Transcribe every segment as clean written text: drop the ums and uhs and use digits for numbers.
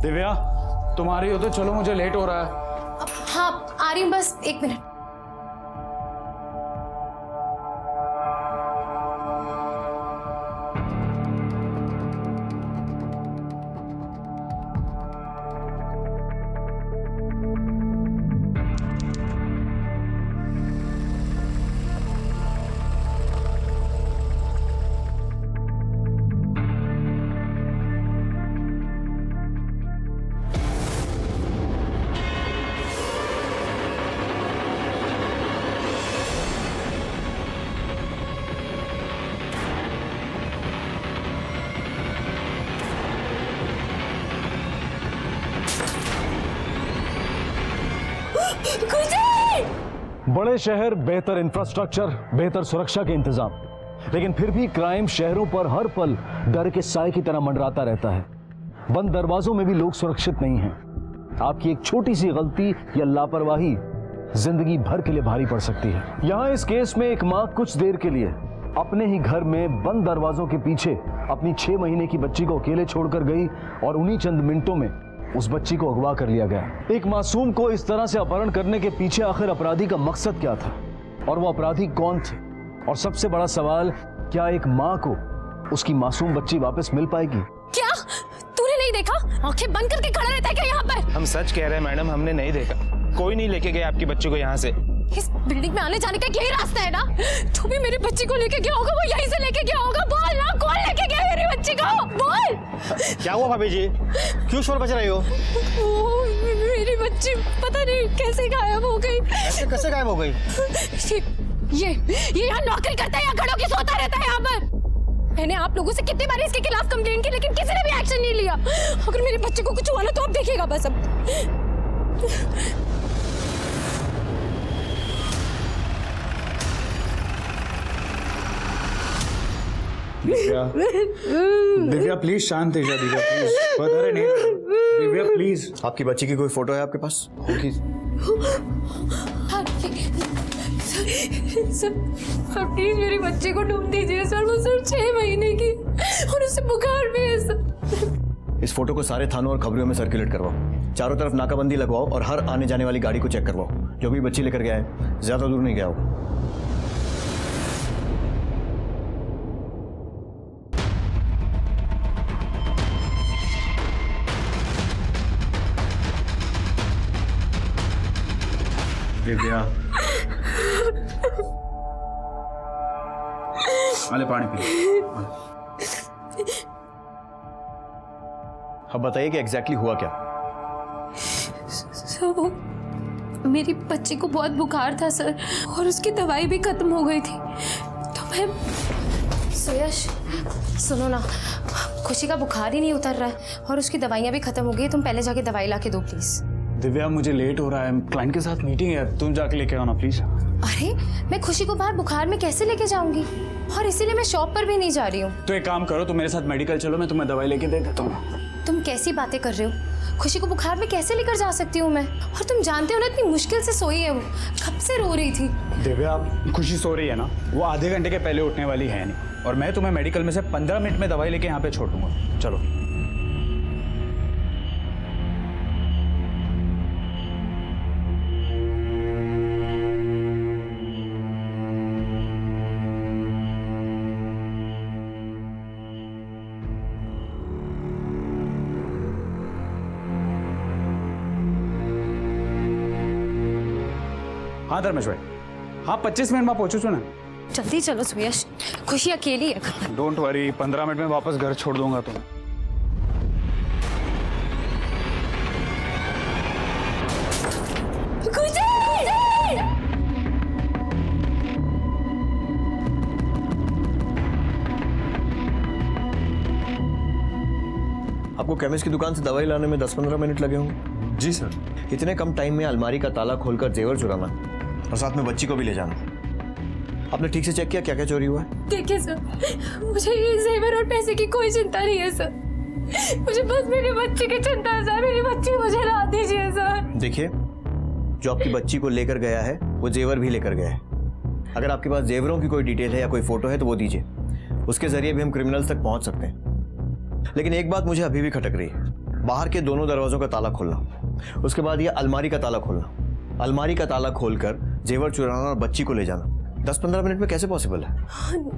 दिव्या तुम आ रही हो तो चलो, मुझे लेट हो रहा है। हाँ आ रही हूँ, बस 1 मिनट। बड़े शहर, बेहतर इंफ्रास्ट्रक्चर, बेहतर सुरक्षा के इंतजाम, लेकिन फिर भी क्राइम शहरों पर हर पल डर के साए की तरह मंडराता रहता है। बंद दरवाजों में भी लोग सुरक्षित नहीं हैं। आपकी एक छोटी सी गलती या लापरवाही जिंदगी भर के लिए भारी पड़ सकती है। यहाँ इस केस में एक माँ कुछ देर के लिए अपने ही घर में बंद दरवाजों के पीछे अपनी 6 महीने की बच्ची को अकेले छोड़कर गई और उन्हीं चंद मिनटों में उस बच्ची को अगवा कर लिया गया। एक मासूम को इस तरह से अपहरण करने के पीछे आखिर अपराधी का मकसद क्या था और वो अपराधी कौन थे? और सबसे बड़ा सवाल, क्या एक माँ को उसकी मासूम बच्ची वापस मिल पाएगी? क्या तूने नहीं देखा? आंखें बंद करके खड़ा रहता है क्या यहाँ पर? हम सच कह रहे हैं मैडम, हमने नहीं देखा। कोई नहीं लेके गया आपकी बच्ची को यहाँ से। इस बिल्डिंग में आने जाने का यही रास्ता है ना? तू भी मेरी बच्ची को लेके गया होगा, वो यहीं से लेके गया होगा। बोल ना, कौन लेके गया मेरी बच्ची को? बोल। क्या हुआ भाभी जी, क्यों शोर बज रही हो? मेरी बच्ची पता नहीं कैसे गायब हो गई। कैसे गायब हो गई? ये यहाँ नौकरी करता है या खड़ों की सोता रहता है यहाँ पर? मैंने आप लोगों से कितनी बार इसके खिलाफ कंप्लेंट की, लेकिन किसी ने भी एक्शन नहीं लिया। अगर मेरी बच्ची को कुछ हुआ ना तो आप देखिएगा बस अब। दिव्या दिव्या प्लीज शांत है। दिव्या प्लीज, अरे नहीं दिव्या प्लीज। आपकी बच्ची की कोई फोटो है आपके पास? सर प्लीज मेरी बच्ची को ढूंढ दीजिए सर। वो सर 6 महीने की और उसे बुखार भी है सर। इस फोटो को सारे थानों और खबरों में सर्कुलेट करवाओ। चारों तरफ नाकाबंदी लगवाओ और हर आने जाने वाली गाड़ी को चेक करवाओ। जो भी बच्ची लेकर गया है ज्यादा दूर नहीं गया होगा। दिव्या अरे पानी पी। अब बताइए कि एग्जैक्टली हुआ क्या? सर वो मेरी बच्ची को बहुत बुखार था सर, और उसकी दवाई भी खत्म हो गई थी तो मैं। सुयश सुनो ना, खुशी का बुखार ही नहीं उतर रहा है और उसकी दवाइयाँ भी खत्म हो गई। तुम पहले जाके दवाई ला के दो प्लीज। दिव्या मुझे लेट हो रहा है, क्लाइंट के साथ मीटिंग है, तुम जाके लेके आओ ना प्लीज। अरे मैं खुशी को बाहर बुखार में कैसे लेके जाऊंगी, और इसीलिए मैं शॉप पर भी नहीं जा रही हूँ। तो एक काम करो, तुम मेरे साथ मेडिकल चलो, मैं तुम्हें दवाई लेके दे देता हूँ। तुम कैसी बातें कर रहे हो? खुशी को बुखार में कैसे लेकर जा सकती हूँ मैं? और तुम जानते हो ना इतनी मुश्किल से सोई है वो, कब से रो रही थी। दिव्या खुशी सो रही है ना, वो आधे घंटे के पहले उठने वाली है नहीं, और मैं तुम्हें मेडिकल में से 15 मिनट में दवाई लेके यहाँ पे छोड़ दूंगा। चलो। हाँ धर्मेश भाई, हाँ 25 मिनट में पहुंचू छू ना। जल्दी चलो सुयश, खुशी अकेली है। डोंट वरी, 15 मिनट में वापस घर छोड़ दूंगा तुम्हें। आपको केमिस्ट की दुकान से दवाई लाने में 10-15 मिनट लगे होंगे? जी सर। इतने कम टाइम में अलमारी का ताला खोलकर जेवर चुराना और साथ में बच्ची को भी ले जाना, आपने ठीक से चेक किया क्या क्या चोरी हुआ है? देखिए सर, मुझे ये जेवर और पैसे की कोई चिंता नहीं है सर। मुझे बस मेरी बच्ची की चिंता है सर। मेरी बच्ची मुझे ला दीजिए सर। देखिए, जो आपकी बच्ची को लेकर गया है वो जेवर भी लेकर गया है। अगर आपके पास जेवरों की कोई डिटेल है या कोई फोटो है तो वो दीजिए, उसके जरिए भी हम क्रिमिनल्स तक पहुंच सकते हैं। लेकिन एक बात मुझे अभी भी खटक रही है, बाहर के दोनों दरवाजों का ताला खोलना, उसके बाद ये अलमारी का ताला खोलना, अलमारी का ताला खोलकर जेवर चुराना और बच्ची को ले जाना 10-15 मिनट में कैसे पॉसिबल है?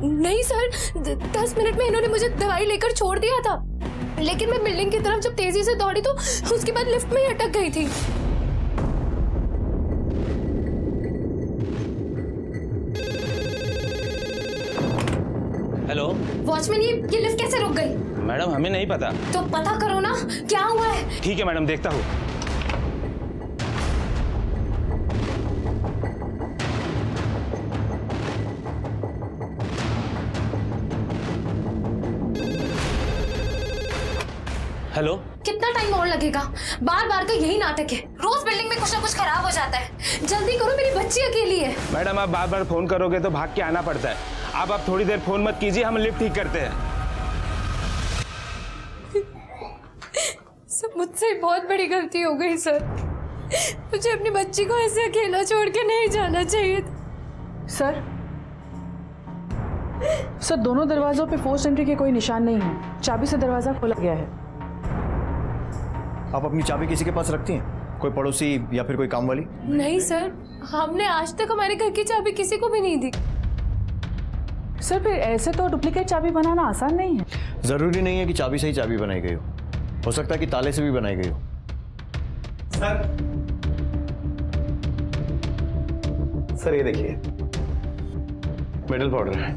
नहीं सर, 10 मिनट में इन्होंने मुझे दवाई लेकर छोड़ दिया था, लेकिन मैं बिल्डिंग की तरफ जब तेजी से दौड़ी तो उसके बाद लिफ्ट में ही अटक गई थी। हेलो वॉचमैन, ये लिफ्ट कैसे रुक गई? मैडम, हमें नहीं पता। तो पता करो ना, क्या हुआ है? ठीक है मैडम, देखता हूँ। हेलो, कितना टाइम और लगेगा? बार बार का यही नाटक है, रोज बिल्डिंग में कुछ ना कुछ खराब हो जाता है। जल्दी करो, मेरी बच्ची अकेली है। मैडम आप बार बार फोन करोगे तो भाग के आना पड़ता है। आप थोड़ी देर फोन मत कीजिए, हम लिफ्ट ठीक करते हैं। सब मुझसे बहुत बड़ी गलती हो गई सर। मुझे अपनी बच्ची को ऐसे अकेला छोड़ के नहीं जाना चाहिए था। सर दोनों दरवाजों पे फोर्स एंट्री के कोई निशान नहीं है, चाबी से दरवाजा खोला गया है। आप अपनी चाबी किसी के पास रखती हैं? कोई पड़ोसी या फिर कोई काम वाली? नहीं सर, हमने आज तक हमारे घर की चाबी किसी को भी नहीं दी। सर फिर ऐसे तो डुप्लीकेट चाबी बनाना आसान नहीं है। जरूरी नहीं है कि चाबी से ही चाबी बनाई गई हो सकता है कि ताले से भी बनाई गई हो। सर ये देखिए, मेटल पाउडर है।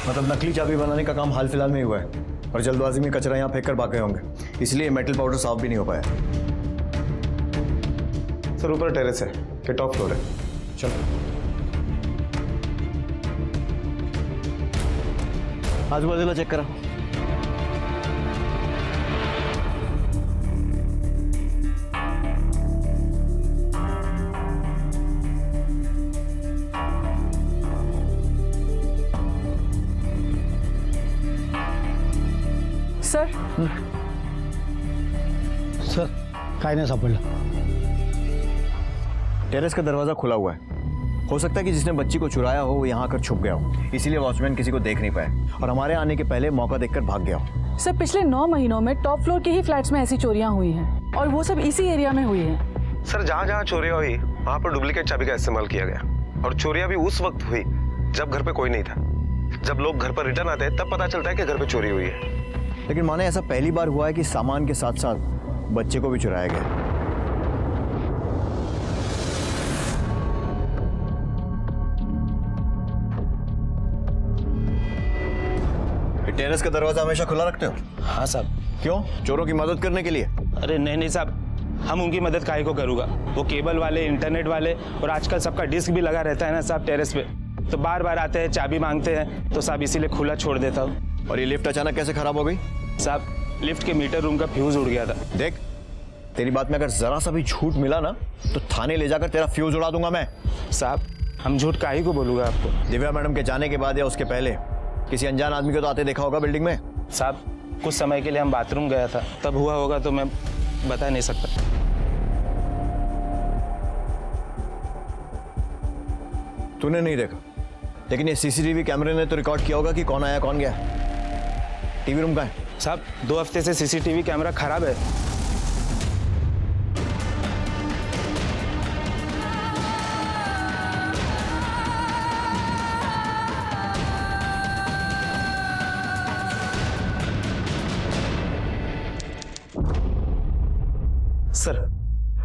मतलब नकली चाबी बनाने का काम हाल फिलहाल में ही हुआ है और जल्दबाजी में कचरा यहाँ फेंक कर भाग गए होंगे, इसलिए मेटल पाउडर साफ भी नहीं हो पाया। सर ऊपर टेरेस है, ये टॉप फ्लोर है। चलो आजू बाजूला चेक करा। सर काय नाही सापडलं। टेरेस का दरवाजा खुला हुआ है, हो सकता है कि जिसने बच्ची को चुराया हो वो यहाँ आकर छुप गया हो, इसीलिए वॉचमैन किसी को देख नहीं पाए और हमारे आने के पहले मौका देखकर भाग गया हो। सर पिछले 9 महीनों में टॉप फ्लोर के ही फ्लैट्स में ऐसी चोरियां हुई हैं और वो सब इसी एरिया में हुई हैं। सर जहाँ जहाँ चोरियां हुई वहाँ पर डुप्लीकेट चाबी का इस्तेमाल किया गया और चोरियां भी उस वक्त हुई जब घर पे कोई नहीं था। जब लोग घर पर रिटर्न आते हैं तब पता चलता है कि घर पे चोरी हुई है। लेकिन माने ऐसा पहली बार हुआ है कि सामान के साथ साथ बच्चे को भी चुराया गया। टेरेस का दरवाजा हमेशा खुला रखते हो? हाँ साहब। क्यों? चोरों की मदद करने के लिए? अरे नहीं साहब, हम उनकी मदद काहे को करूँगा। वो केबल वाले, इंटरनेट वाले और आजकल सबका डिस्क भी लगा रहता है ना साहब टेरेस पे, तो बार बार आते हैं, चाबी मांगते हैं, तो साहब इसीलिए खुला छोड़ देता हूँ। और ये लिफ्ट अचानक कैसे खराब हो गई? साहब लिफ्ट के मीटर रूम का फ्यूज उड़ गया था। देख, तेरी बात में अगर जरा सा भी झूठ मिला ना तो थाने ले जाकर तेरा फ्यूज उड़ा दूंगा मैं। साहब हम झूठ काहे को बोलूँगा आपको। दिव्या मैडम के जाने के बाद या उसके पहले किसी अनजान आदमी को तो आते देखा होगा बिल्डिंग में। साहब कुछ समय के लिए हम बाथरूम गया था, तब हुआ होगा, तो मैं बता नहीं सकता। तूने नहीं देखा, लेकिन ये सीसीटीवी कैमरे ने तो रिकॉर्ड किया होगा कि कौन आया कौन गया। टीवी रूम का है साहब 2 हफ्ते से सीसीटीवी कैमरा खराब है। सर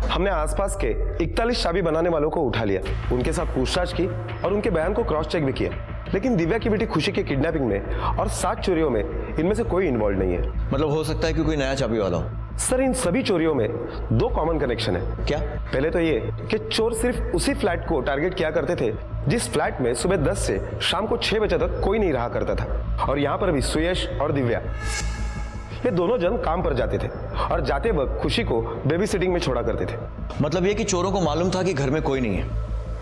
हमने आसपास के 41 चाबी बनाने वालों को उठा लिया, उनके साथ पूछताछ की और उनके बयान को क्रॉस चेक भी किया, लेकिन दिव्या की बेटी खुशी की किडनैपिंग में और 7 चोरियों में इनमें से कोई इन्वॉल्व नहीं है। मतलब हो सकता है कि कोई नया चाबी वाला हो। सर इन सभी चोरियों में 2 कॉमन कनेक्शन है। क्या? पहले तो ये कि चोर सिर्फ उसी फ्लैट को टारगेट किया करते थे जिस फ्लैट में सुबह 10 से शाम को 6 बजे तक कोई नहीं रहा करता था, और यहाँ पर भी सुयश और दिव्या ये दोनों जन काम पर जाते थे और जाते वक्त खुशी को बेबी सिटिंग में छोड़ा करते थे। मतलब ये कि चोरों को मालूम था कि घर में कोई नहीं है,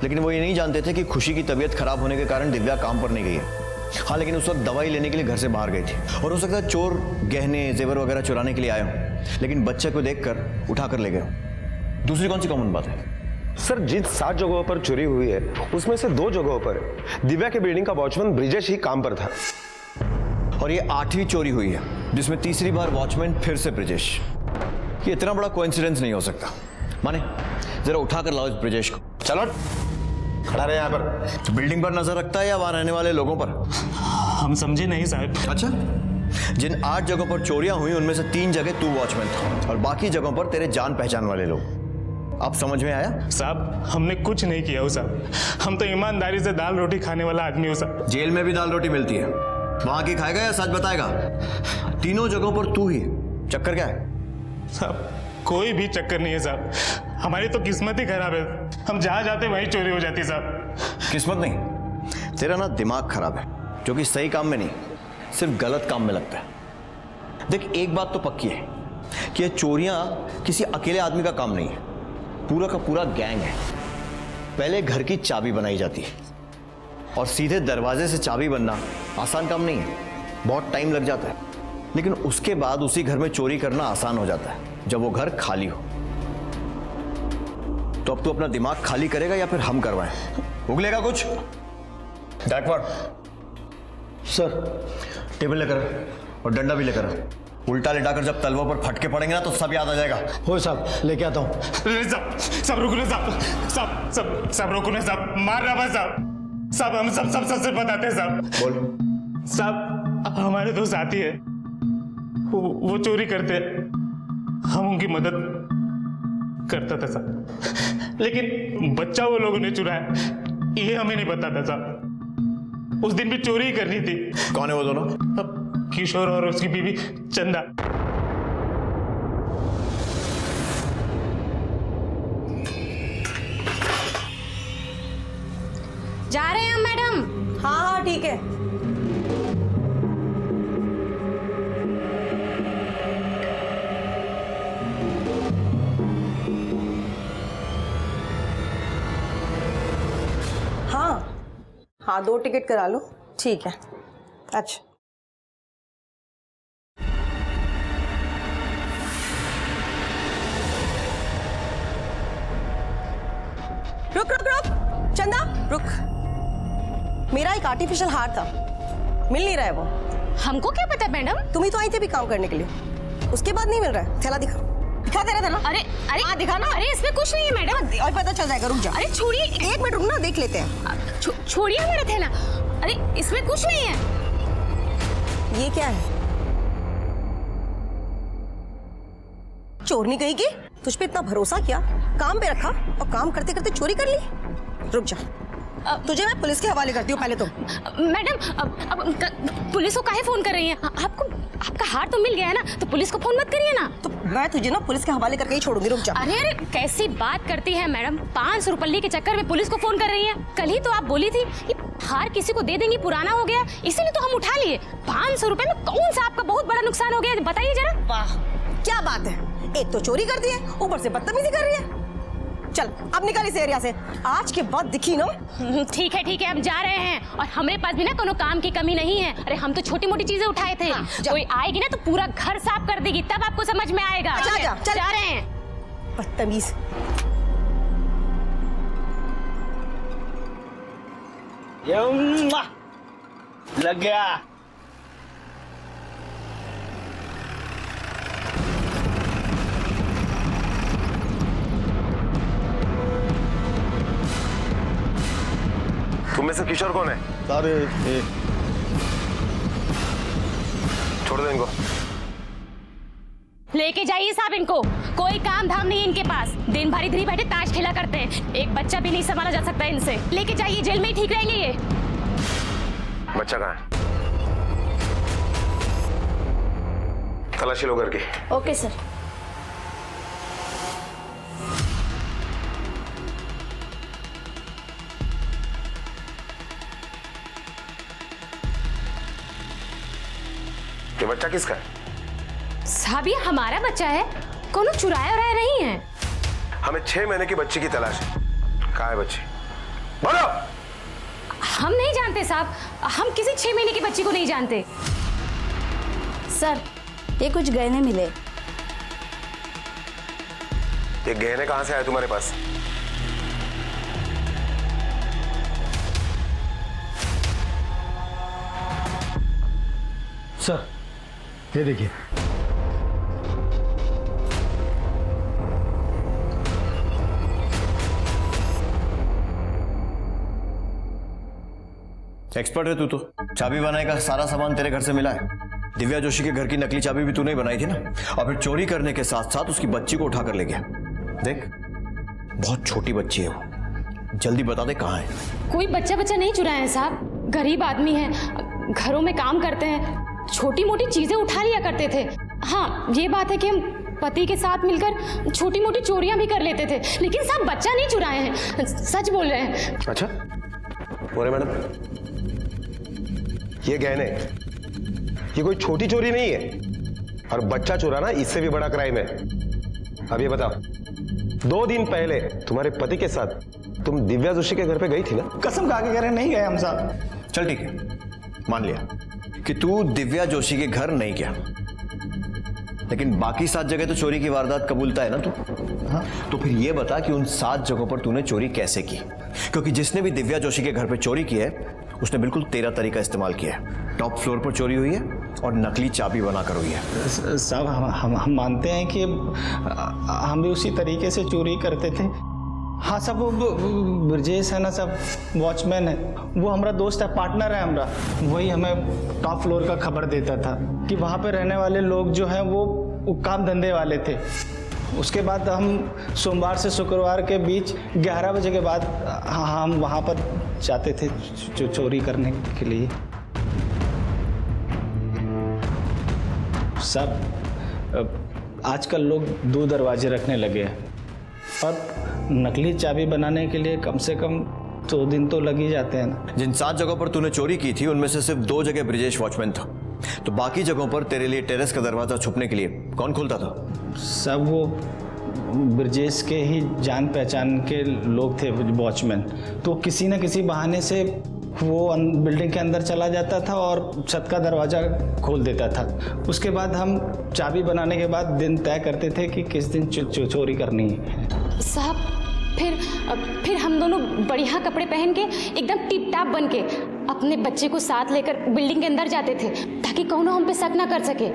लेकिन वो ये नहीं जानते थे कि खुशी की तबीयत खराब होने के कारण दिव्या काम पर नहीं गई है। हाँ, लेकिन उस वक्त दवाई लेने के लिए घर से बाहर गई थी और हो सकता है चोर गहने जेवर वगैरह चुराने के लिए आए हों, लेकिन बच्चे को देखकर उठा कर ले गए हों। दूसरी कौन सी कॉमन बात है? सर जिन 7 जगहों पर चोरी हुई है उसमें से 2 जगहों पर दिव्या के बिल्डिंग का वॉचमैन ब्रिजेश ही काम पर था। और ये 8वीं चोरी हुई है, जिसमें तीसरी बार वॉचमैन फिर से ब्रिजेश। ये इतना बड़ा कोइंसिडेंस नहीं हो सकता। माने जरा उठा कर लाओ इस ब्रिजेश को। चलो खड़ा रहे यहाँ पर। बिल्डिंग पर नजर रखता है या वहां रहने वाले लोगों पर? हम समझे नहीं साहब। अच्छा, जिन 8 जगहों पर चोरियां हुई उनमें से 3 जगह तू वॉचमैन था और बाकी जगहों पर तेरे जान पहचान वाले लोग। अब समझ में आया? साहब हमने कुछ नहीं किया हो साहब, हम तो ईमानदारी से दाल रोटी खाने वाला आदमी हो साहब। जेल में भी दाल रोटी मिलती है, वहां की खाएगा या सच बताएगा? तीनों जगहों पर तू ही। चक्कर क्या है? साहब कोई भी चक्कर नहीं है साहब, हमारी तो किस्मत ही खराब है। हम जहां जाते वहीं चोरी हो जाती साहब। किस्मत नहीं, तेरा ना दिमाग खराब है, जो कि सही काम में नहीं सिर्फ गलत काम में लगता है। देख, एक बात तो पक्की है कि ये चोरियां किसी अकेले आदमी का काम नहीं है, पूरा का पूरा गैंग है। पहले घर की चाबी बनाई जाती है और सीधे दरवाजे से चाबी बनना आसान काम नहीं है, बहुत टाइम लग जाता है। लेकिन उसके बाद उसी घर में चोरी करना आसान हो जाता है जब वो घर खाली हो। तो अब तू अपना दिमाग खाली करेगा या फिर हम करवाएं? उगलेगा कुछ? बैकवर्ड। सर, टेबल लेकर और डंडा भी लेकर। उल्टा लेटाकर जब तलवों पर फटके पड़ेंगे ना तो सब याद आ जाएगा। हो साहब, लेके आता हूँ। सब रुको ना साहब, सब रुको ना साहब, मार रहा बस साहब। साहब हम सब सच बताते हैं साहब। बोल। साहब हमारे दो साथी है, वो चोरी करते हैं, हम उनकी मदद करता था साहब, लेकिन बच्चा वो लोगों ने चुराया, ये हमें नहीं पता था साहब। उस दिन भी चोरी ही करनी थी। कौन है वो दोनों? अब किशोर और उसकी बीवी चंदा। जा रहे हैं हम मैडम। हाँ हाँ ठीक है। हाँ 2 टिकट करा लो। ठीक है। अच्छा रुक रुक रुक चंदा रुक। मेरा एक आर्टिफिशियल हार था, मिल नहीं रहा है वो। हमको क्या पता मैडम? तुम ही तो आई थे भी काम करने के लिए, उसके बाद नहीं मिल रहा है। थैला दिखा, दिखा तेरा थैला। अरे अरे हाँ दिखा ना। अरे इसमें कुछ नहीं है मैडम। और पता चल जाएगा, रुक जा। अरे छोड़िए, 1 मिनट रुक ना, देख लेते हैं। छोड़िए मेरा थैला। अरे इसमें कुछ नहीं है। ये क्या है? चोरनी कही की? तुझ पे इतना भरोसा किया, काम पे रखा और काम करते करते चोरी कर ली। रुक जा, तुझे मैं पुलिस के हवाले करती हूँ पहले तो। मैडम अब पुलिस को काहे फोन कर रही हैं? आपको आपका हार तो मिल गया है ना, तो पुलिस को फोन मत करिए ना। तो मैं तुझे ना पुलिस के हवाले करके ही छोड़ूंगी। रुक जा। अरे अरे कैसी बात करती है मैडम? 500 रुपये के चक्कर में पुलिस को फोन कर रही हैं? कल ही तो आप बोली थी कि हार किसी को दे देंगी, पुराना हो गया, इसीलिए तो हम उठा लिए। 500 रुपये में कौन सा आपका बहुत बड़ा नुकसान हो गया, बताइए जरा। वाह क्या बात है, एक तो चोरी करती है, ऊपर से बदतमीजी कर रही है। चल अब निकल इस एरिया से, आज के बाद दिखी ना। ठीक है हम जा रहे हैं, और हमारे पास भी ना कोनो काम की कमी नहीं है। अरे हम तो छोटी मोटी चीजें उठाए थे। हाँ, कोई आएगी ना तो पूरा घर साफ कर देगी, तब आपको समझ में आएगा। जा रहे हैं। बदतमीज। लग गया। तुम में से किशोर कौन है? अरे छोड़ दो इनको। लेके जाइए साहब इनको, कोई काम धाम नहीं इनके पास। दिन भर इधर ही बैठे ताश खेला करते हैं, एक बच्चा भी नहीं संभाला जा सकता इनसे। लेके जाइए, जेल में ही ठीक रहेंगे ये। बच्चा कहाँ है? तलाशी लो घर की। Okay sir. ये बच्चा किसका है? साहब ये हमारा बच्चा है, कोनो चुराया उराया नहीं है। हमें 6 महीने की बच्ची की तलाश है। कहाँ है बच्ची? बोलो। हम नहीं जानते साहब, हम किसी 6 महीने की बच्ची को नहीं जानते। सर ये कुछ गहने मिले। ये गहने कहाँ से आए तुम्हारे पास? सर ये देखिए, एक्सपर्ट है तू तो। चाबी बनाने का सारा सामान तेरे घर से मिला है। दिव्या जोशी के घर की नकली चाबी भी तूने ही बनाई थी ना, और फिर चोरी करने के साथ साथ उसकी बच्ची को उठाकर ले गया। देख, बहुत छोटी बच्ची है वो, जल्दी बता दे कहाँ है। कोई बच्चा नहीं चुराया है साहब, गरीब आदमी है, घरों में काम करते हैं, छोटी मोटी चीजें उठा लिया करते थे। हाँ, ये बात है कि हम पति के साथ मिलकर छोटी मोटी चोरियां भी कर लेते थे, लेकिन साहब बच्चा नहीं चुराए हैं, सच बोल रहे हैं। अच्छा बोरे मैडम, ये गहने, ये कोई छोटी चोरी नहीं है, और बच्चा चुराना इससे भी बड़ा क्राइम है। अब ये बताओ, 2 दिन पहले तुम्हारे पति के साथ तुम दिव्या जोशी के घर पे गई थी ना? कसम खा के कह रहे नहीं गए हम साहब। चल ठीक है, मान लिया कि तू दिव्या जोशी के घर नहीं गया, लेकिन बाकी 7 जगह तो चोरी की वारदात कबूलता है ना तू? हाँ, तो फिर ये बता कि उन 7 जगहों पर तूने चोरी कैसे की? क्योंकि जिसने भी दिव्या जोशी के घर पे चोरी की है उसने बिल्कुल तेरा तरीका इस्तेमाल किया है। टॉप फ्लोर पर चोरी हुई है और नकली चाबी बनाकर हुई है। साहब हम मानते हैं कि हम भी उसी तरीके से चोरी करते थे। हाँ साहब, वो ब्रजेश है ना साहब, वॉचमैन है, वो हमारा दोस्त है, पार्टनर है हमारा, वही हमें टॉप फ्लोर का खबर देता था कि वहाँ पे रहने वाले लोग जो हैं वो काम धंधे वाले थे। उसके बाद हम सोमवार से शुक्रवार के बीच 11 बजे के बाद हम वहाँ पर जाते थे चोरी करने के लिए। सब आजकल लोग 2 दरवाजे रखने लगे हैं, और नकली चाबी बनाने के लिए कम से कम 2 दिन तो लग ही जाते हैं ना। जिन 7 जगहों पर तूने चोरी की थी उनमें से सिर्फ 2 जगह ब्रिजेश वॉचमैन था, तो बाकी जगहों पर तेरे लिए टेरेस का दरवाजा छुपने के लिए कौन खोलता था? सब वो ब्रजेश के ही जान पहचान के लोग थे, वॉचमैन। तो किसी न किसी बहाने से वो बिल्डिंग के अंदर चला जाता था और छत का दरवाज़ा खोल देता था। उसके बाद हम चाबी बनाने के बाद दिन तय करते थे कि किस दिन चोरी करनी है। साहब फिर हम दोनों बढ़िया कपड़े पहन के एकदम टिप टाप बन के अपने बच्चे को साथ लेकर बिल्डिंग के अंदर जाते थे, ताकि कौनो हम पे शक ना कर सके।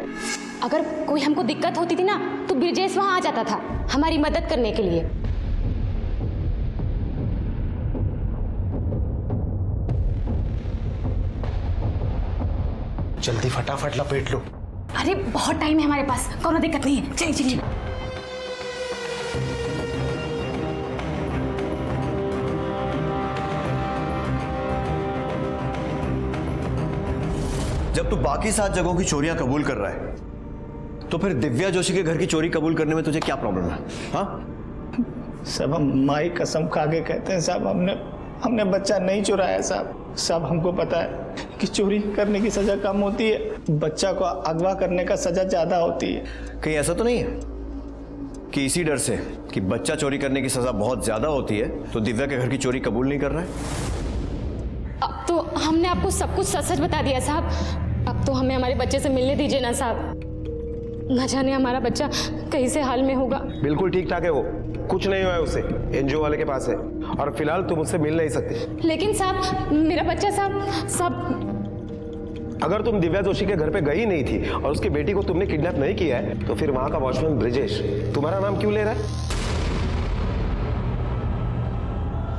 अगर कोई हमको दिक्कत होती थी ना तो ब्रजेश वहाँ आ जाता था हमारी मदद करने के लिए। जल्दी फटाफट लपेट लो। अरे बहुत टाइम है हमारे पास, कोनो दिक्कत नहीं है, चलिए चलिए। जब तू बाकी 7 जगहों की चोरियां कबूल कर रहा है, तो फिर दिव्या जोशी के घर की चोरी कबूल करने में तुझे क्या प्रॉब्लम है? हाँ सब हम माई कसम खा के कहते हैं साहब, हमने बच्चा नहीं चुराया साहब। सब हमको पता है कि चोरी करने की सजा कम होती है, बच्चा को अगवा करने का सजा ज्यादा होती है। कहीं ऐसा तो नहीं है कि इसी डर से कि बच्चा चोरी करने की सजा बहुत ज्यादा होती है तो दिव्या के घर की चोरी कबूल नहीं कर रहा है? अब तो हमने आपको सब कुछ सच सच बता दिया साहब, अब तो हमें हमारे बच्चे से मिलने दीजिए ना साहब। न जाने हमारा बच्चा कैसे हाल में होगा। बिल्कुल ठीक ठाक है वो, कुछ नहीं हुआ है उसे, एनजीओ वाले के पास है, और फिलहाल तुम उससे मिल नहीं सकते। लेकिन साहब मेरा बच्चा साहब अगर तुम दिव्या जोशी के घर पे गई नहीं थी और उसकी बेटी को तुमने किडनैप नहीं किया है, तो फिर वहां का वॉचमैन ब्रिजेश तुम्हारा नाम क्यों ले रहा है?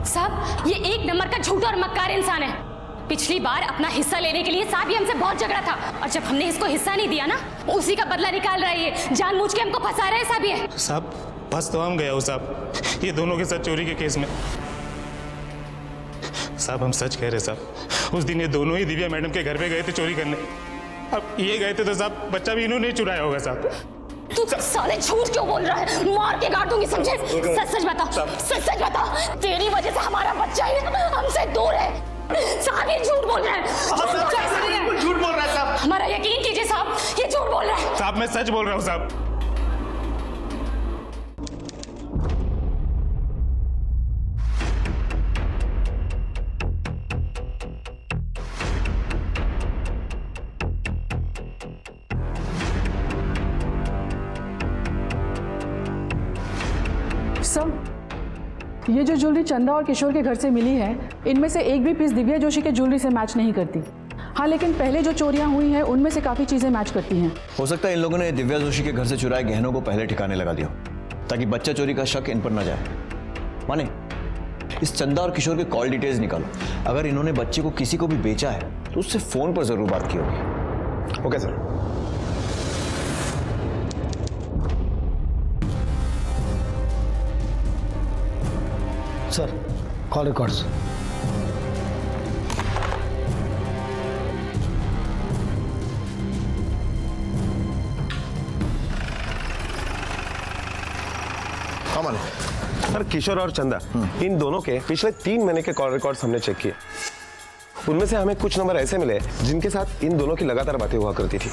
साहब ये 1 नंबर का झूठा और मक्कार इंसान है। पिछली बार अपना हिस्सा लेने के लिए साहब ये हमसे बहुत झगड़ा था, और जब हमने इसको हिस्सा नहीं दिया ना, उसी का बदला निकाल रहा है ये, जानबूझ के हमको फंसा रहा है साहब ये। साहब फंस तो हम गए हो साहब, ये दोनों के साथ चोरी के केस में। साहब हम सच कह रहे साहब, उस दिन ये दोनों ही दिव्या मैडम के घर पे गए थे चोरी करने। अब ये गए थे तो साहब बच्चा भी इन्होंने चुराया होगा साहब। तू साले झूठ क्यों बोल रहा है, मार के काट दूंगी समझे। सच सच बता, सच सच बता, तेरी वजह से हमारा बच्चा ही हमसे दूर है। साहब ये झूठ बोल रहा है, झूठ बोल रहा है साहब। हमारा यकीन कीजिए साहब, ये झूठ बोल रहा है। साहब मैं सच बोल रहा हूँ साहब। सब ये जो ज्वेलरी चंदा और किशोर के घर से मिली है, इनमें से एक भी पीस दिव्या जोशी के ज्वेलरी से मैच नहीं करती। हाँ, लेकिन पहले जो चोरियां हुई हैं उनमें से काफ़ी चीज़ें मैच करती हैं। हो सकता है इन लोगों ने दिव्या जोशी के घर से चुराए गहनों को पहले ठिकाने लगा दिया ताकि बच्चा चोरी का शक इन पर न जाए। माने इस चंदा और किशोर के कॉल डिटेल्स निकालो। अगर इन्होंने बच्चे को किसी को भी बेचा है तो उससे फोन पर जरूर बात की होगी। Okay sir. Sir, call records. कमाल। सर किशोर और चंदा इन दोनों के पिछले 3 महीने के कॉल रिकॉर्ड्स हमने चेक किए। उनमें से हमें कुछ नंबर ऐसे मिले जिनके साथ इन दोनों की लगातार बातें हुआ करती थी।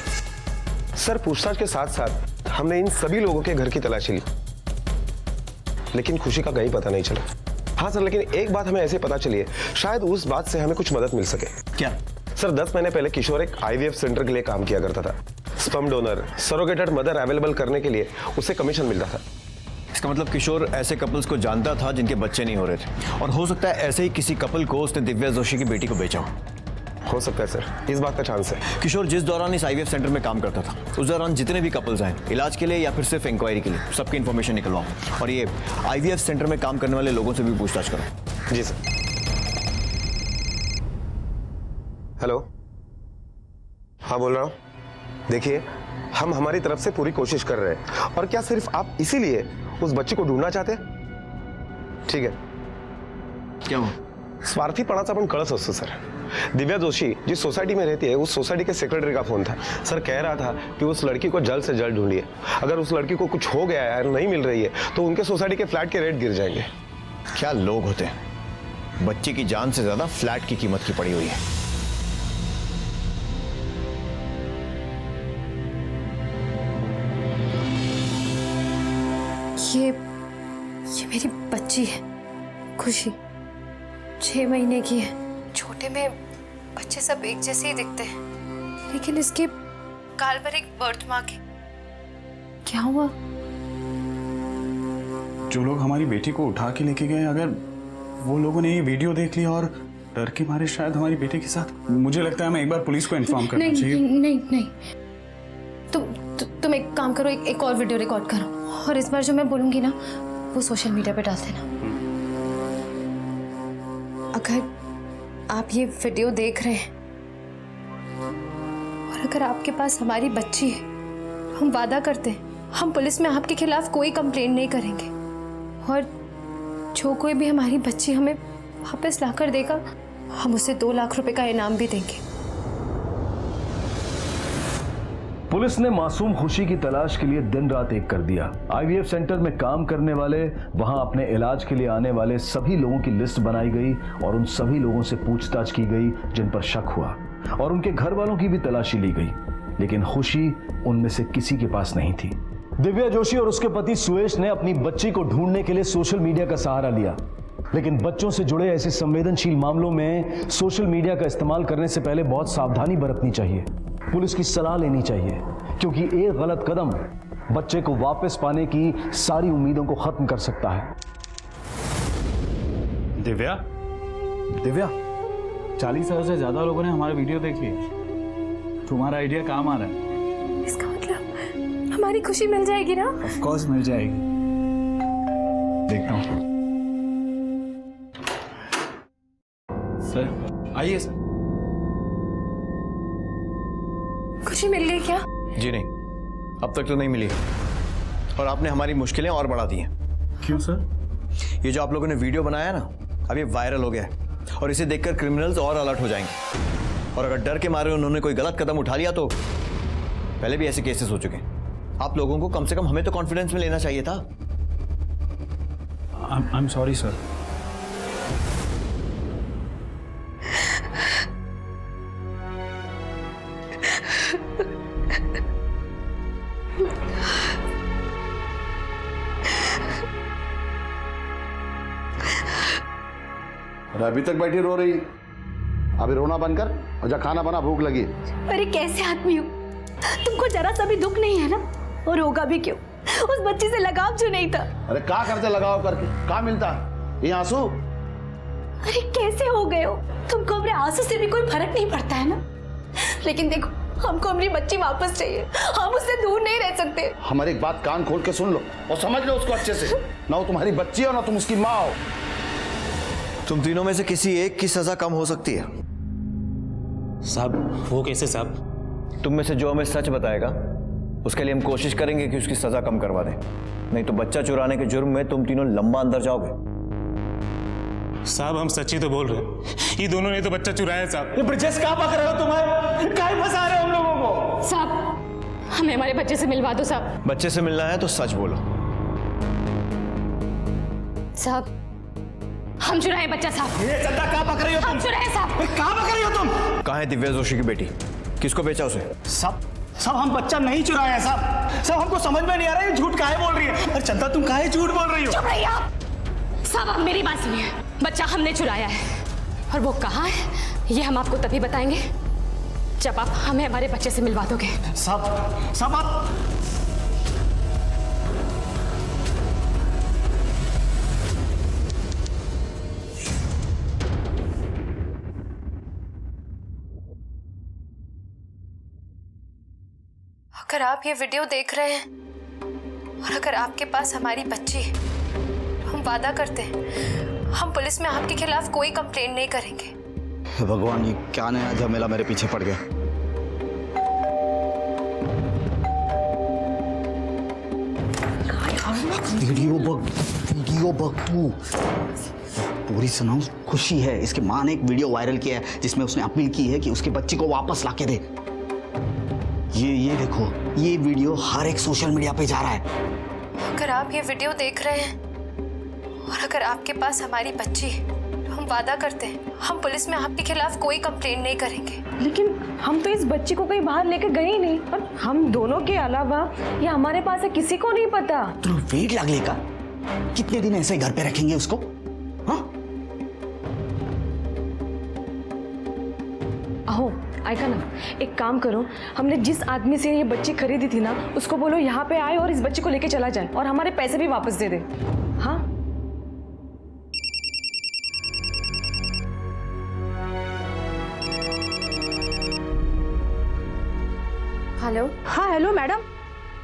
सर पूछताछ के साथ साथ हमने इन सभी लोगों के घर की तलाशी ली, लेकिन खुशी का कहीं पता नहीं चला। हाँ सर, लेकिन एक बात हमें ऐसे पता चली है, शायद उस बात से हमें कुछ मदद मिल सके। क्या? सर 10 महीने पहले किशोर एक IVF सेंटर के लिए काम किया करता था। स्पर्म डोनर, सरोगेटेड मदर अवेलेबल करने के लिए उसे कमीशन मिलता था। इसका मतलब किशोर ऐसे कपल्स को जानता था जिनके बच्चे नहीं हो रहे थे, और हो सकता है ऐसे ही किसी कपल को उसने दिव्या जोशी की बेटी को बेचा हो सकता है सर, इस बात का चांस है। किशोर जिस दौरान इस IVF सेंटर में काम करता था उस दौरान जितने भी कपल्स आए इलाज के लिए या फिर सिर्फ इंक्वायरी के लिए, सबकी इन्फॉर्मेशन निकलवाओ और ये IVF सेंटर में काम करने वाले लोगों से भी पूछताछ करो। जी सर। हेलो, हाँ बोल रहा हूँ। देखिए, हम हमारी तरफ से पूरी कोशिश कर रहे हैं, और क्या सिर्फ आप इसीलिए उस बच्चे को ढूंढना चाहते हैं? ठीक है। क्या हुआ? स्वार्थीपणाचा पण कळस असतो सर। दिव्या जोशी जिस सोसाइटी में रहती है उस सोसाइटी के सेक्रेटरी का फोन था। सर कह रहा था कि उस लड़की को जल्द से जल्द ढूंढिए। अगर उस लड़की को कुछ हो गया है, नहीं मिल रही है, तो उनके सोसाइटी के फ्लैट के रेट गिर जाएंगे। क्या लोग होते हैं, बच्चे की जान से ज्यादा फ्लैट की कीमत की पड़ी हुई है। ये मेरी बच्ची है खुशी, 6 महीने की है। छोटे में बच्चे सब एक जैसे ही दिखते हैं, लेकिन इसके गाल पर एक बर्थ मार्क है। क्या हुआ? जो लोग हमारी बेटी को उठा के लेके गए, अगर वो लोगों ने ये वीडियो देख लिया और डर के मारे शायद हमारी बेटी के साथ, मुझे लगता है हमें एक बार पुलिस को इन्फॉर्म करना चाहिए। नहीं, तुम एक काम करो, एक और वीडियो रिकॉर्ड करो, और इस बार जो मैं बोलूंगी ना वो सोशल मीडिया पे डाल देना। अगर आप ये वीडियो देख रहे हैं और अगर आपके पास हमारी बच्ची है, हम वादा करते हैं हम पुलिस में आपके खिलाफ कोई कंप्लेंट नहीं करेंगे, और जो कोई भी हमारी बच्ची हमें वापस लाकर देगा, हम उसे 2 लाख रुपए का इनाम भी देंगे। पुलिस ने मासूम खुशी की तलाश के लिए दिन रात एक कर दिया। IVF सेंटर में काम करने वाले, वहां अपने इलाज के लिए आने वाले सभी लोगों की लिस्ट बनाई गई और उन सभी लोगों से पूछताछ की गई जिन पर शक हुआ, और उनके घर वालों की भी तलाशी ली गई, लेकिन खुशी उनमें से किसी के पास नहीं थी। दिव्या जोशी और उसके पति सुयश ने अपनी बच्ची को ढूंढने के लिए सोशल मीडिया का सहारा लिया, लेकिन बच्चों से जुड़े ऐसे संवेदनशील मामलों में सोशल मीडिया का इस्तेमाल करने से पहले बहुत सावधानी बरतनी चाहिए, पुलिस की सलाह लेनी चाहिए, क्योंकि एक गलत कदम बच्चे को वापस पाने की सारी उम्मीदों को खत्म कर सकता है। दिव्या 40,000 से ज्यादा लोगों ने हमारा वीडियो देख लिया। तुम्हारा आइडिया काम आ रहा है। इसका मतलब हमारी खुशी मिल जाएगी ना? ऑफ कोर्स मिल जाएगी। देखता हूँ। सर आइए सर। खुशी मिल गई क्या? जी नहीं, अब तक तो नहीं मिली, और आपने हमारी मुश्किलें और बढ़ा दी हैं। क्यों सर? ये जो आप लोगों ने वीडियो बनाया ना, अब ये वायरल हो गया है, और इसे देखकर क्रिमिनल्स और अलर्ट हो जाएंगे, और अगर डर के मारे उन्होंने कोई गलत कदम उठा लिया तो पहले भी ऐसे केसेस हो चुके हैं। आप लोगों को कम से कम हमें तो कॉन्फिडेंस में लेना चाहिए था। I am sorry sir. अभी तक बैठी रो रही, अभी रोना बंद कर और जा खाना बना, भूख लगी। अरे कैसे आदमी हो, तुमको जरा सा भी दुख नहीं है ना? और होगा भी क्यों, उस बच्ची से लगाव जो नहीं था। अरे क्या करते लगाव करके, क्या मिलता ये आंसू? अरे कैसे हो गए हो, तुमको अपने आंसू से भी कोई फर्क नहीं पड़ता है ना? लेकिन देखो, हमको हमारी बच्ची वापस चाहिए। हम उससे दूर नहीं रह सकते। हमारी एक बात कान खोल के सुन लो और समझ लो उसको अच्छे से। ना वो तुम्हारी बच्ची हो ना तुम उसकी माँ हो। तुम तीनों में से किसी एक की सजा कम हो सकती है। साहब वो कैसे साहब? तुम में से जो हमें सच बताएगा उसके लिए हम कोशिश करेंगे कि उसकी सजा कम करवा दें, नहीं तो बच्चा चुराने के जुर्म में तुम तीनों लंबा अंदर जाओगे। साहब हम सच्ची तो बोल रहे हैं, ये दोनों ने तो बच्चा चुराया है साहब। ब्रिजेश कहाँ पकड़ रहे हो तुम्हें? काहे फंसा रहे हो हम लोगों को? साहब हमें हमारे बच्चे से मिलवा दो साहब। बच्चे से मिलना है तो सच बोलो। साहब हम चुराए बच्चा साहब। ये चंदा कहाँ पकड़ रही हो तुम? हम चुराए साहब। कहाँ पकड़ रही हो तुम? कहाँ है दिव्या जोशी की बेटी? किसको बेचा उसे? सब हम बच्चा नहीं चुराए हैं साहब। सब हमको समझ में नहीं आ रहा है झूठ काहे बोल रही है। अरे चंदा तुम काहे झूठ बोल रही हो? चुप रहिए आप। साहब आप मेरी बात सुनिए, बच्चा हमने चुराया है और वो कहाँ है ये हम आपको तभी बताएंगे जब आप हमें हमारे बच्चे से मिलवा दोगे। सब आप अगर आप ये वीडियो देख रहे हैं और अगर आपके पास हमारी बच्ची, हम वादा करते हैं हम पुलिस में आपके खिलाफ कोई कंप्लेंट नहीं करेंगे। भगवान, ये क्या नया झमेला मेरे पीछे पड़ गया। वीडियो बग तू पूरी सुनाओ। खुशी है, इसकी माँ ने एक वीडियो वायरल किया है जिसमें उसने अपील की है कि उसकी बच्ची को वापस लाके दे। ये देखो, ये वीडियो हर एक सोशल मीडिया पे जा रहा है। अगर आप ये वीडियो देख रहे हैं और अगर आपके पास हमारी बच्ची, तो हम वादा करते हैं हम पुलिस में आपके खिलाफ कोई कंप्लेंट नहीं करेंगे। लेकिन हम तो इस बच्ची को कहीं बाहर लेकर गए ही नहीं, और हम दोनों के अलावा ये हमारे पास है, किसी को नहीं पता। तो वेट लागले का कितने दिन ऐसे घर पे रखेंगे उसको? हाँ? अहो आयका ना, एक काम करो, हमने जिस आदमी से ये बच्ची खरीदी थी ना उसको बोलो यहाँ पे आए और इस बच्ची को लेके चला जाए और हमारे पैसे भी वापस दे दे। हाँ हेलो। हाँ हेलो मैडम,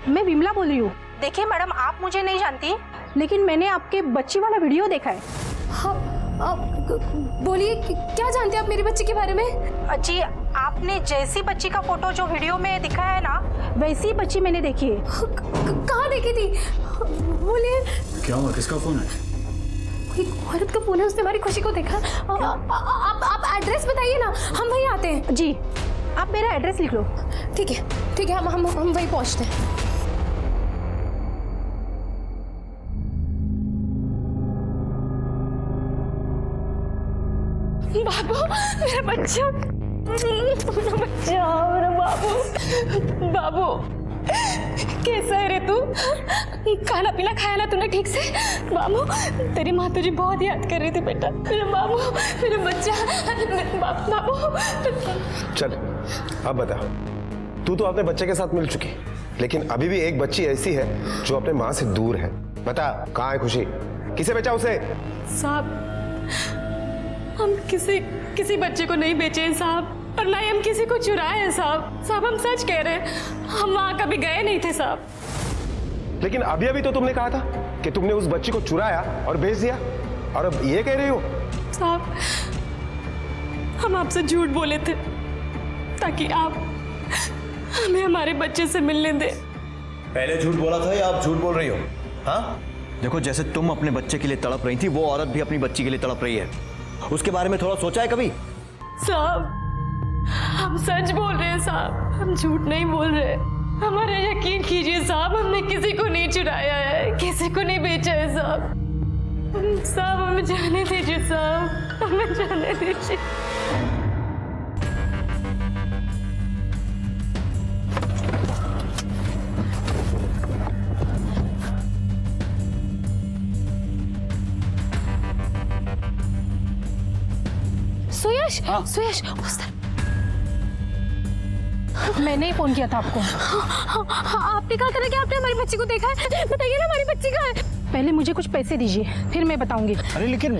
मैं विमला बोल रही हूँ। देखिए मैडम, आप मुझे नहीं जानती, लेकिन मैंने आपके बच्ची वाला वीडियो देखा है। हाँ बोलिए, क्या जानते हैं आप मेरी बच्ची के बारे में? जी, आपने जैसी बच्ची का फोटो जो वीडियो में दिखा है ना, वैसी बच्ची मैंने देखी है। कहाँ देखी थी? बोलिए। क्या हुआ? किसका फोन है? कोई औरत का फोन है, उसने हमारी खुशी को देखा। आप एड्रेस बताइए ना, हम वहीं आते हैं। जी, आप मेरा एड्रेस लिख लो। ठीक है, हम वहीं पहुंचते हैं। बाबू मेरा बच्चा, मेरा बाबू कैसा है रे तू? खाना पीना खाया ना तूने ठीक से? बाबू तेरी माँ तुझे बहुत याद कर रही थी बेटा। मेरा बाबू, मेरा बच्चा, बाबू। चल अब बता, तू तो अपने बच्चे के साथ मिल चुकी, लेकिन अभी भी एक बच्ची ऐसी है जो अपने माँ से दूर है। बता कहाँ है खुशी? किसे बेचा उसे? साहब हम किसी बच्चे को नहीं बेचे हैं साहब, और ना ही हम किसी को चुराए हैं साहब। हम सच कह रहे हैं, हम वहाँ कभी गए नहीं थे साहब। लेकिन अभी तो तुमने कहा था कि तुमने उस बच्ची को चुराया और बेच दिया, और अब ये कह रही हो? साहब हम आपसे झूठ बोले थे ताकि आप हमें हमारे बच्चे से मिलने दें। पहले झूठ बोला था या आप झूठ बोल रही हो? हाँ देखो, जैसे तुम अपने बच्चे के लिए तड़प रही थी, वो औरत भी अपनी बच्ची के लिए तड़प रही है। उसके बारे में थोड़ा सोचा है कभी? साहब हम सच बोल रहे हैं साहब, हम झूठ नहीं बोल रहे। हमारा यकीन कीजिए साहब, हमने किसी को नहीं चुराया है, किसी को नहीं बेचा है साहब। साहब हमें जाने दीजिए साहब, हमें जाने दीजिए। सुयश, सुयश उस तरफ। मैंने ही फोन किया था आपको। आपने कहा था ना कि आपने हमारी बच्ची को देखा है। बताइए ना हमारी बच्ची कहाँ है? पहले मुझे कुछ पैसे दीजिए, फिर मैं बताऊंगी। अरे लेकिन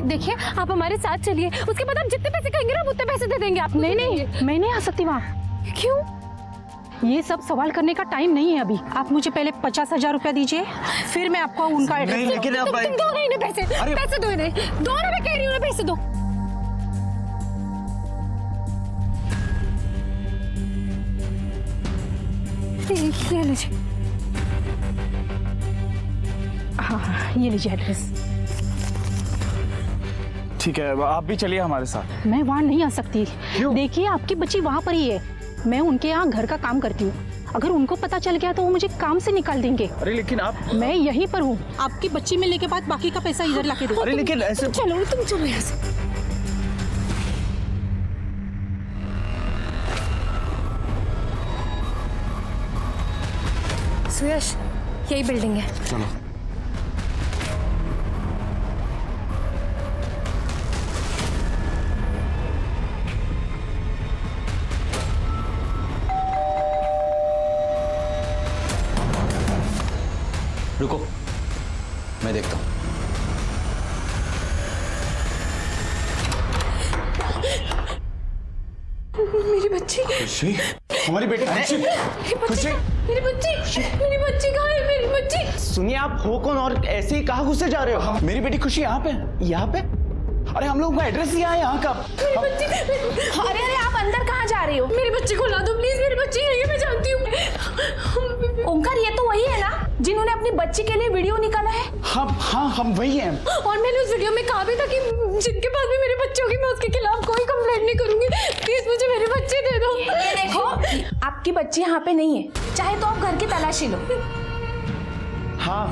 देखिए आप हमारे साथ चलिए, उसके बाद आप जितने पैसे कहेंगे ना हम उतने पैसे दे देंगे आप। नहीं, मैं नहीं आ सकती वहाँ। क्यों? ये सब सवाल करने का टाइम नहीं है अभी। आप मुझे पहले 50,000 रुपया दीजिए, फिर मैं आपको उनका एड्रेस। नहीं, लेकिन अब तुम दो नहीं पैसे, पैसे दो इन्हें, दो ना, मैं कह रही हूँ पैसे दो। ये लीजिए। हाँ, ये लीजिए एड्रेस। ठीक है, आप भी चलिए हमारे साथ। मैं वहाँ नहीं आ सकती। देखिए आपकी बच्ची वहाँ पर ही है, मैं उनके यहाँ घर का काम करती हूँ। अगर उनको पता चल गया तो वो मुझे काम से निकाल देंगे। अरे लेकिन आप, मैं यहीं पर हूँ, आपकी बच्ची मिलने के बाद बाकी का पैसा इधर लाके दो। अरे लेकिन ऐसे चलो तुम चलो यहाँ से। सुयश, यही बिल्डिंग है। चलो। रुको, मैं देखता हूँ। मेरी बच्ची, खुशी, हमारी बेटी खुशी, खुशी, मेरी बच्ची कहाँ है? मेरी बच्ची। सुनिए, आप हो कौन और ऐसे ही कहाँ घुसे जा रहे हो? मेरी बेटी खुशी यहाँ पे। यहाँ पे? अरे हम लोगों का एड्रेस दिया है यहाँ का। अरे अरे आप अंदर कहाँ जा रहे हो? मेरी बच्ची को ला दो प्लीज, मेरी बच्ची यही है, मैं जानती हूँ। ओंकार, ये तो वही है ना जिन्होंने अपनी बच्ची के लिए वीडियो निकाला है? हम वही हैं। और मैंने उस वीडियो में कहा भी था कि जिनके पास भी मेरे बच्चे होगी मैं उसके खिलाफ कोई कंप्लेंट नहीं करूंगी। प्लीज मुझे मेरे बच्चे दे दो। देखो, आपकी बच्ची यहाँ पे नहीं है, चाहे तो आप घर की तलाशी लो। हाँ,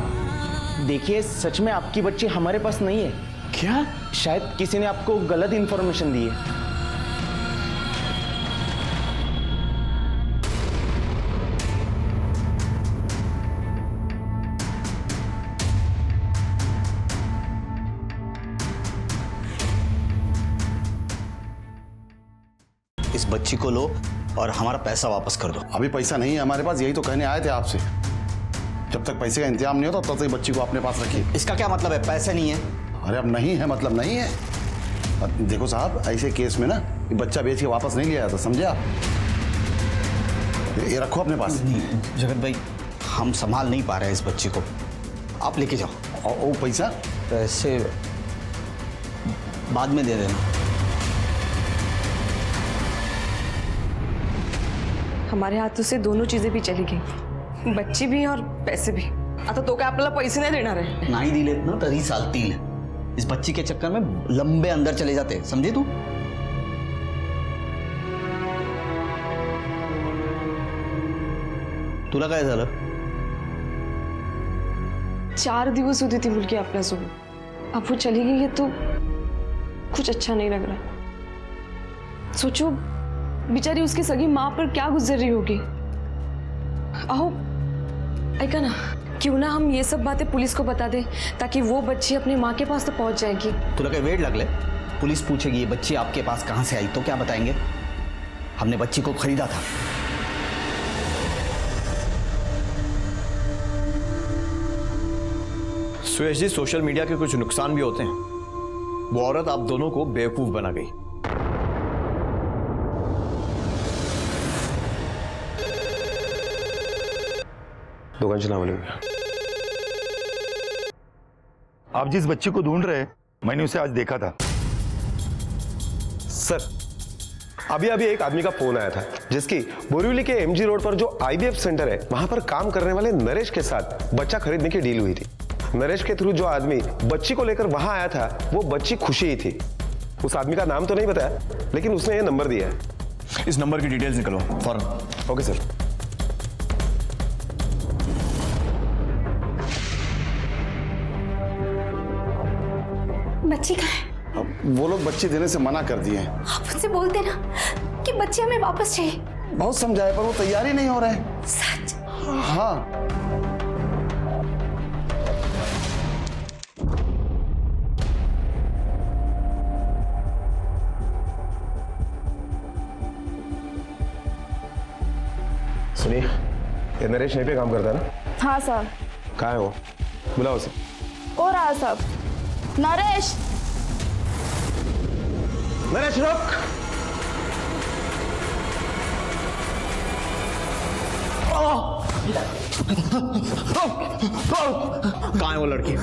देखिए सच में आपकी बच्ची हमारे पास नहीं है। क्या? शायद किसी ने आपको गलत इंफॉर्मेशन दी है। इस बच्ची को लो और हमारा पैसा वापस कर दो। अभी पैसा नहीं है हमारे पास, यही तो कहने आए थे आपसे। जब तक पैसे का इंतजाम नहीं होता तब तक बच्ची को अपने पास रखिए। इसका क्या मतलब है? पैसे नहीं है? अरे अब नहीं है मतलब नहीं है। अब देखो साहब, ऐसे केस में ना बच्चा बेच के वापस नहीं लिया जाता, समझे आप? ये रखो अपने पास। जगत भाई, हम संभाल नहीं पा रहे हैं इस बच्ची को, आप लेके जाओ। और वो पैसा? पैसे बाद में दे देना। हमारे हाथों से दोनों चीजें भी चली गई, बच्ची भी और पैसे भी। आता तो क्या आपल्याला पैसे नहीं देणार आहे? नहीं दिले ना तरी चालतील। इस बच्ची के चक्कर में लंबे अंदर चले जाते, समझे तू? तुला काय झालं? 4 दिवस होती थी मुलगी आपल्यासोबत, अब वो चली गई है तो कुछ अच्छा नहीं लग रहा। सोचो बेचारी उसकी सगी माँ पर क्या गुजर रही होगी। आओ ऐका ना, क्यों ना हम ये सब बातें पुलिस को बता दें ताकि वो बच्ची अपनी माँ के पास तो पहुंच जाएगी। तुला काय वेड लागले? पुलिस पूछेगी ये बच्ची आपके पास कहां से आई तो क्या बताएंगे? हमने बच्ची को खरीदा था। सुयश जी, सोशल मीडिया के कुछ नुकसान भी होते हैं। वो औरत आप दोनों को बेवकूफ बना गई। दोघांची नावं लिहूया। आप जिस बच्ची को ढूंढ रहे हैं, मैंने उसे आज देखा था। सर, अभी अभी एक आदमी का फोन आया था जिसकी बोरीवली के एमजी रोड पर जो आईबीएफ सेंटर है वहां पर काम करने वाले नरेश के साथ बच्चा खरीदने की डील हुई थी। नरेश के थ्रू जो आदमी बच्ची को लेकर वहां आया था वो बच्ची खुशी ही थी। उस आदमी का नाम तो नहीं बताया, लेकिन उसने ये नंबर दिया है। इस नंबर की डिटेल्स निकलो फौरन। Okay sir. बच्ची कहाँ है? अब वो लोग बच्ची देने से मना कर दिए हैं। आप उनसे बोल देना कि बच्ची हमें वापस चाहिए। बहुत समझाए पर वो तैयार ही नहीं हो रहे। सच? हाँ। सुनिए, ये नरेश यहीं पे काम करता है ना? हाँ सर। कहाँ है वो? बुलाओ उसे। हो रहा सब। नरेश, नरेश रुक। कहाँ है वो लड़की?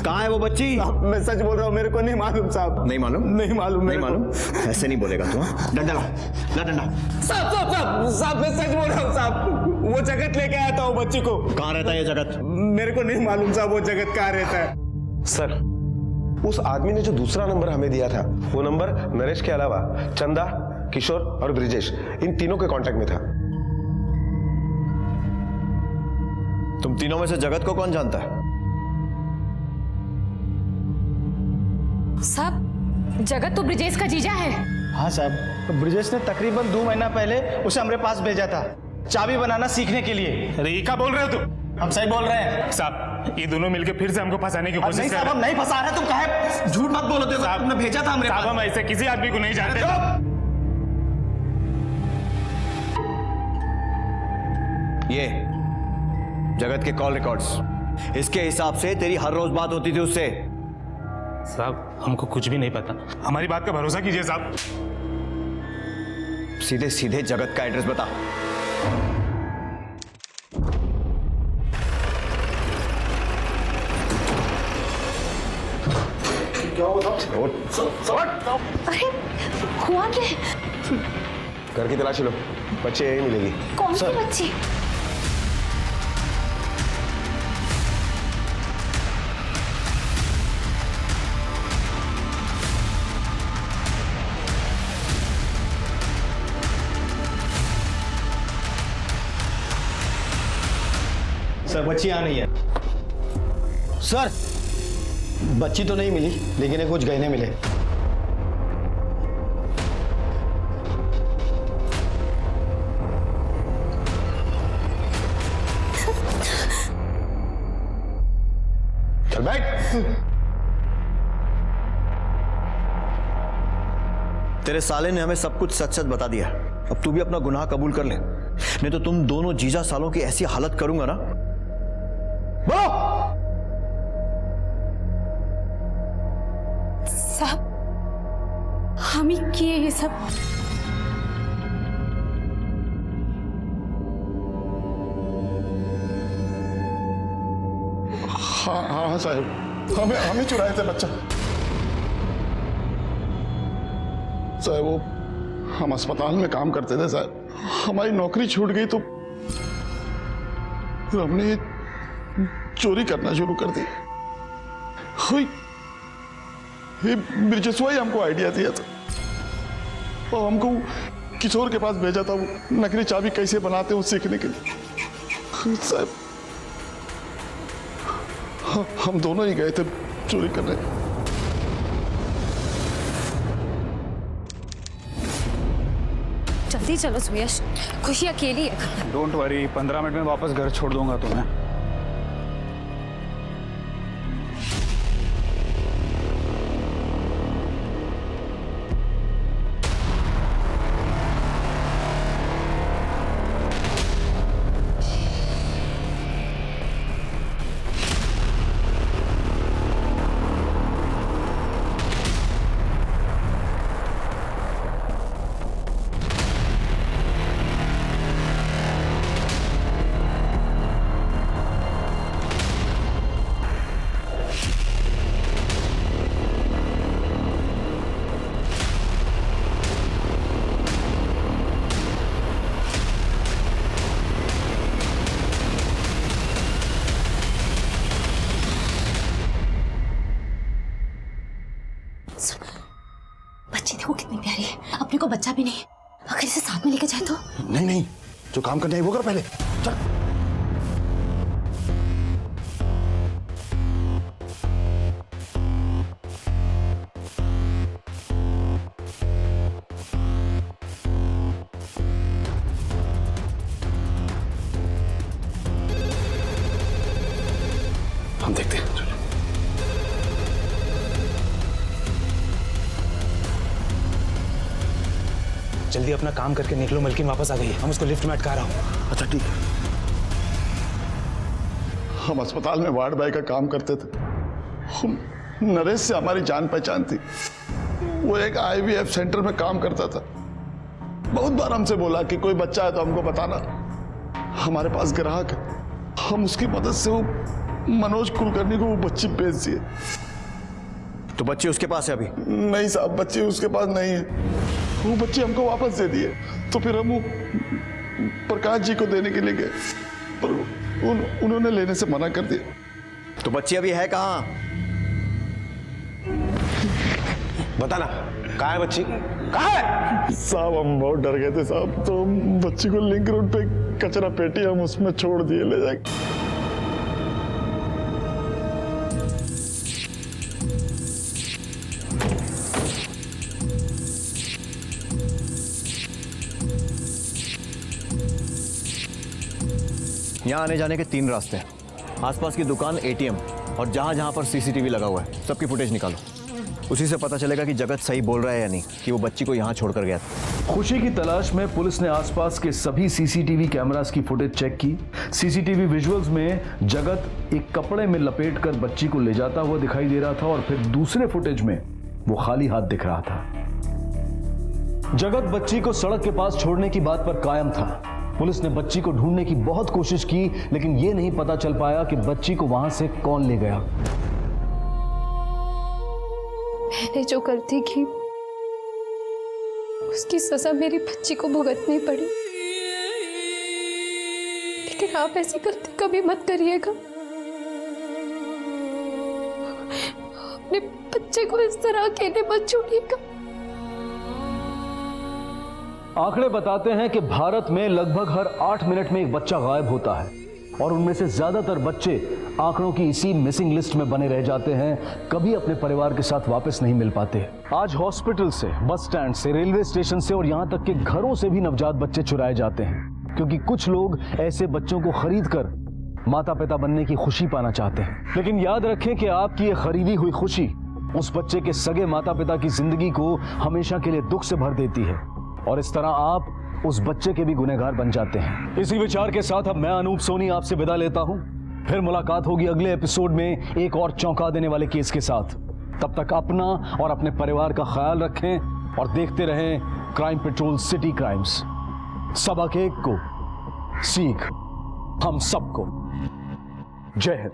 कहाँ है वो बच्ची? मैं सच बोल रहा हूँ, मेरे को नहीं मालूम साहब। नहीं मालूम? नहीं मालूम, नहीं मालूम? ऐसे नहीं बोलेगा तू। हाँ? डंडा ला, ला डंडा। साहब मैं सच बोल रहा हूँ साहब। वो जगत लेके आया था वो बच्ची को। कहाँ रहता है ये जगत? मेरे को नहीं मालूम साहब वो जगत कहाँ रहता है। सर, उस आदमी ने जो दूसरा नंबर हमें दिया था, वो नंबर नरेश के अलावा चंदा, किशोर और ब्रिजेश, इन तीनों के कांटेक्ट में था। तुम तीनों में से जगत को कौन जानता है? साहब, जगत तो ब्रिजेश का जीजा है। हाँ साहब, तो ब्रिजेश ने तकरीबन 2 महीना पहले उसे हमारे पास भेजा था चाबी बनाना सीखने के लिए। अरे ये क्या बोल रहे हो तुम? हम सही बोल रहे हैं साहब, ये दोनों मिलकर फिर से हमको फंसाने की कोशिश नहीं कर साहब, रहे हम नहीं फंसा रहे। तुम काहे झूठ मत बोलो? देखो तुमने भेजा था हमारे साहब, हम ऐसे किसी आदमी को नहीं जानते। ये जगत के कॉल रिकॉर्ड्स, इसके हिसाब से तेरी हर रोज बात होती थी उससे। साहब, हमको कुछ भी नहीं पता, हमारी बात का भरोसा कीजिए साहब। सीधे सीधे जगत का एड्रेस बता। अरे हुआ क्या? घर की तलाशी लो, बच्चे यही मिलेगी। कौन सी बच्ची? सर, बच्ची यहाँ नहीं है। सर, बच्ची तो नहीं मिली, लेकिन ये कुछ गहने मिले। चल बैठ। तेरे साले ने हमें सब कुछ सच सच बता दिया। अब तू भी अपना गुनाह कबूल कर ले, नहीं तो तुम दोनों जीजा सालों की ऐसी हालत करूंगा ना। बोलो। साहब, हम ही किए ये सब। हाँ हाँ साहब, हमें चुराए थे बच्चा। साहब, वो हम अस्पताल में काम करते थे साहब, हमारी नौकरी छूट गई तो फिर हमने चोरी करना शुरू कर दी। ये ब्रिजेशवा ही हमको आइडिया दिया था और हमको किशोर के पास भेजा था, वो नकली चाबी कैसे बनाते हैं वो सीखने के लिए। साहब, हम दोनों ही गए थे चोरी करने। जल्दी चलो सुयश, खुशी अकेली है। डोंट वरी, 15 मिनट में वापस घर छोड़ दूंगा तुम्हें। बच्ची देखो कितनी प्यारी है, अपने को बच्चा भी नहीं। अगर इसे साथ में लेके जाए तो? नहीं नहीं, जो काम करना है वो कर पहले, चल। हम देखते हैं। जल्दी अपना काम करके निकलो, मलकिन वापस आ गई है। हम उसको लिफ्ट में अटका रहा हूँ। अच्छा ठीक है। हम अस्पताल में वार्ड बॉय का काम करते थे नरेश से हमारी जान पहचान थी। वो एक IVF सेंटर में काम करता था। बहुत बार हमसे बोला कि कोई बच्चा है तो हमको बताना, हमारे पास ग्राहक है। हम उसकी मदद से वो मनोज कुलकर्णी को वो बच्ची बेच दिए। तो बच्ची उसके पास है अभी? नहीं साहब, बच्ची उसके पास नहीं है। वो बच्ची हमको वापस दे दिए। तो फिर हम वो प्रकाश जी को देने के लिए गए, पर उन्होंने लेने से मना कर दिया। तो बच्ची अभी है कहाँ? बताना, कहाँ है बच्ची? कहाँ है? साहब हम बहुत डर गए थे साहब, तो हम बच्ची को लिंक रोड पे कचरा पेटी हम उसमें छोड़ दिए ले जाके। यहाँ आने जाने के 3 रास्ते हैं, आसपास की दुकान, ATM और जहाँ जहाँ पर CCTV लगा हुआ है सबकी फुटेज निकालो। उसी से पता चलेगा कि जगत सही बोल रहा है या नहीं कि वो बच्ची को यहाँ छोड़कर गया था। खुशी की तलाश में पुलिस ने आसपास के सभी CCTV कैमरास की फुटेज चेक की। CCTV विजुअल्स में जगत एक कपड़े में लपेटकर बच्ची को ले जाता हुआ दिखाई दे रहा था और फिर दूसरे फुटेज में वो खाली हाथ दिख रहा था। जगत बच्ची को सड़क के पास छोड़ने की बात पर कायम था। पुलिस ने बच्ची को ढूंढने की बहुत कोशिश की, लेकिन यह नहीं पता चल पाया कि बच्ची को वहां से कौन ले गया। मैंने जो गलती की उसकी सजा मेरी बच्ची को भुगतनी पड़ी, लेकिन आप ऐसी गलती कभी मत करिएगा। अपने बच्चे को इस तरह अकेले मत छोड़िएगा। आंकड़े बताते हैं कि भारत में लगभग हर 8 मिनट में एक बच्चा गायब होता है और उनमें से ज्यादातर बच्चे आंकड़ों की इसी मिसिंग लिस्ट में बने रह जाते हैं, कभी अपने परिवार के साथ वापस नहीं मिल पाते। आज हॉस्पिटल से, बस स्टैंड से, रेलवे स्टेशन से और यहां तक कि घरों से भी नवजात बच्चे चुराए जाते हैं, क्योंकि कुछ लोग ऐसे बच्चों को खरीद कर माता पिता बनने की खुशी पाना चाहते हैं। लेकिन याद रखें कि आपकी ये खरीदी हुई खुशी उस बच्चे के सगे माता पिता की जिंदगी को हमेशा के लिए दुख से भर देती है और इस तरह आप उस बच्चे के भी गुनहगार बन जाते हैं। इसी विचार के साथ अब मैं अनूप सोनी आपसे विदा लेता हूं। फिर मुलाकात होगी अगले एपिसोड में एक और चौंका देने वाले केस के साथ। तब तक अपना और अपने परिवार का ख्याल रखें और देखते रहें क्राइम पेट्रोल सिटी क्राइम्स। सबक एक को, सीख हम सबको। जय हिंद।